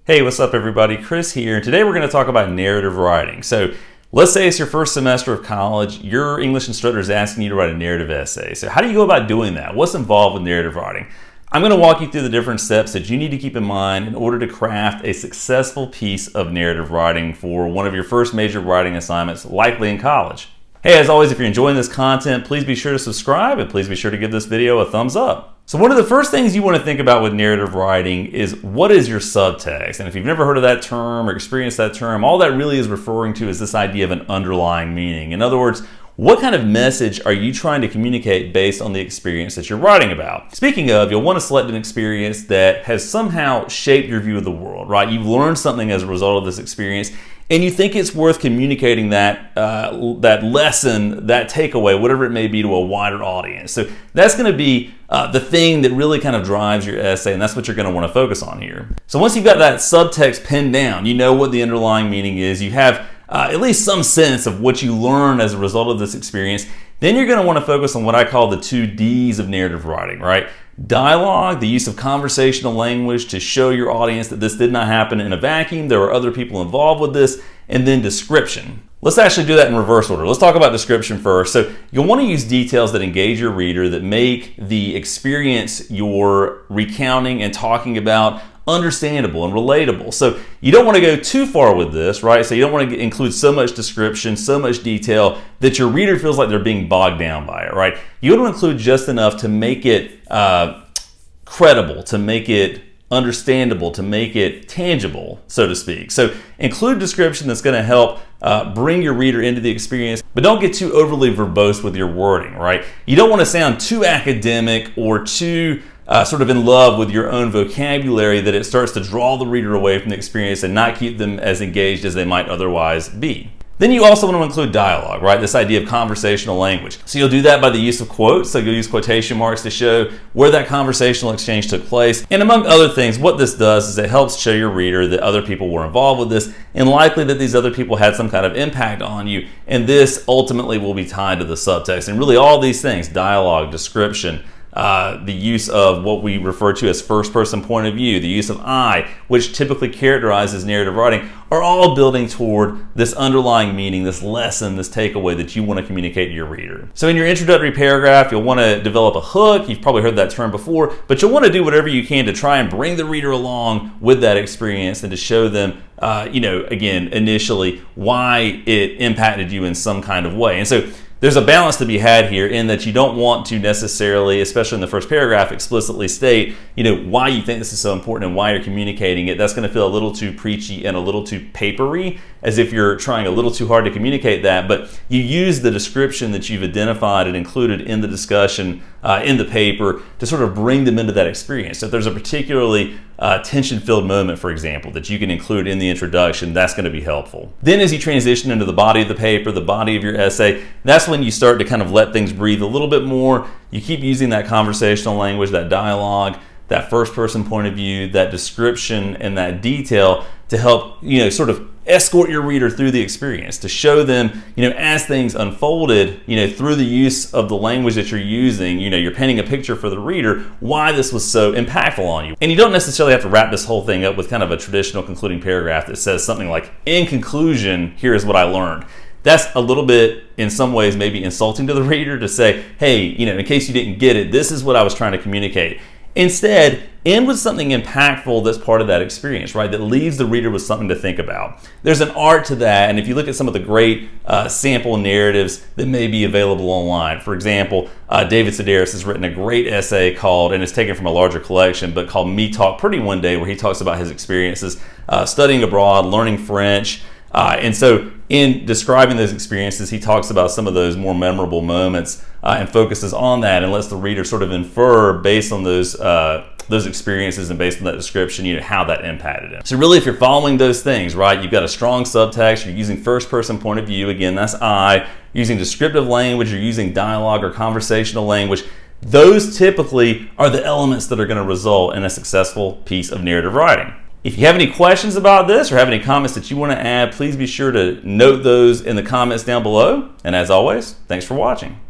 Hey, what's up everybody? Chris here. Today we're going to talk about narrative writing. So let's say it's your first semester of college. Your English instructor is asking you to write a narrative essay. So how do you go about doing that? What's involved with narrative writing? I'm going to walk you through the different steps that you need to keep in mind in order to craft a successful piece of narrative writing for one of your first major writing assignments, likely in college. Hey, as always, if you're enjoying this content, please be sure to subscribe and please be sure to give this video a thumbs up. So one of the first things you want to think about with narrative writing is, what is your subtext? And if you've never heard of that term or experienced that term, all that really is referring to is this idea of an underlying meaning. In other words, what kind of message are you trying to communicate based on the experience that you're writing about? Speaking of, you'll want to select an experience that has somehow shaped your view of the world, right? You've learned something as a result of this experience, and you think it's worth communicating that lesson, that takeaway, whatever it may be, to a wider audience. So that's going to be the thing that really kind of drives your essay, and that's what you're going to want to focus on here. So once you've got that subtext pinned down, you know what the underlying meaning is, you have at least some sense of what you learned as a result of this experience, then you're going to want to focus on what I call the 2 Ds of narrative writing, right? Dialogue, the use of conversational language to show your audience that this did not happen in a vacuum, there were other people involved with this, and then description. Let's actually do that in reverse order. Let's talk about description first. So you'll want to use details that engage your reader, that make the experience you're recounting and talking about understandable and relatable. So you don't want to go too far with this, right? So you don't want to include so much description, so much detail that your reader feels like they're being bogged down by it, right? You want to include just enough to make it credible, to make it understandable, to make it tangible, so to speak. So include description that's going to help bring your reader into the experience, but don't get too overly verbose with your wording, right? You don't want to sound too academic or too sort of in love with your own vocabulary that it starts to draw the reader away from the experience and not keep them as engaged as they might otherwise be. Then you also want to include dialogue, right? This idea of conversational language. So you'll do that by the use of quotes. So you'll use quotation marks to show where that conversational exchange took place. And among other things, what this does is it helps show your reader that other people were involved with this, and likely that these other people had some kind of impact on you. And this ultimately will be tied to the subtext. And really all these things, dialogue, description, the use of what we refer to as first-person point of view, the use of I, which typically characterizes narrative writing, are all building toward this underlying meaning, this lesson, this takeaway that you want to communicate to your reader. So in your introductory paragraph, you'll want to develop a hook. You've probably heard that term before, but you'll want to do whatever you can to try and bring the reader along with that experience and to show them, again, initially why it impacted you in some kind of way. And so there's a balance to be had here in that you don't want to necessarily, especially in the first paragraph, explicitly state, why you think this is so important and why you're communicating it. That's going to feel a little too preachy and a little too papery, as if you're trying a little too hard to communicate that. But you use the description that you've identified and included in the discussion in the paper to sort of bring them into that experience. So if there's a particularly tension-filled moment, for example, that you can include in the introduction, that's going to be helpful. Then as you transition into the body of the paper, the body of your essay, that's when you start to kind of let things breathe a little bit more. You keep using that conversational language, that dialogue, that first-person point of view, that description, and that detail to help, sort of escort your reader through the experience, to show them, as things unfolded, through the use of the language that you're using, you're painting a picture for the reader why this was so impactful on you. And you don't necessarily have to wrap this whole thing up with kind of a traditional concluding paragraph that says something like, in conclusion, here is what I learned. That's a little bit, in some ways, maybe insulting to the reader to say, hey, in case you didn't get it, this is what I was trying to communicate. Instead, end with something impactful that's part of that experience, right? That leaves the reader with something to think about. There's an art to that, and if you look at some of the great sample narratives that may be available online, for example, David Sedaris has written a great essay called, and it's taken from a larger collection, but called Me Talk Pretty One Day, where he talks about his experiences studying abroad, learning French, and so in describing those experiences, he talks about some of those more memorable moments and focuses on that and lets the reader sort of infer based on those experiences and based on that description, how that impacted him. So really, if you're following those things, right, you've got a strong subtext, you're using first-person point of view, again, that's I, you're using descriptive language, you're using dialogue or conversational language, those typically are the elements that are going to result in a successful piece of narrative writing. If you have any questions about this or have any comments that you want to add, please be sure to note those in the comments down below. And as always, thanks for watching.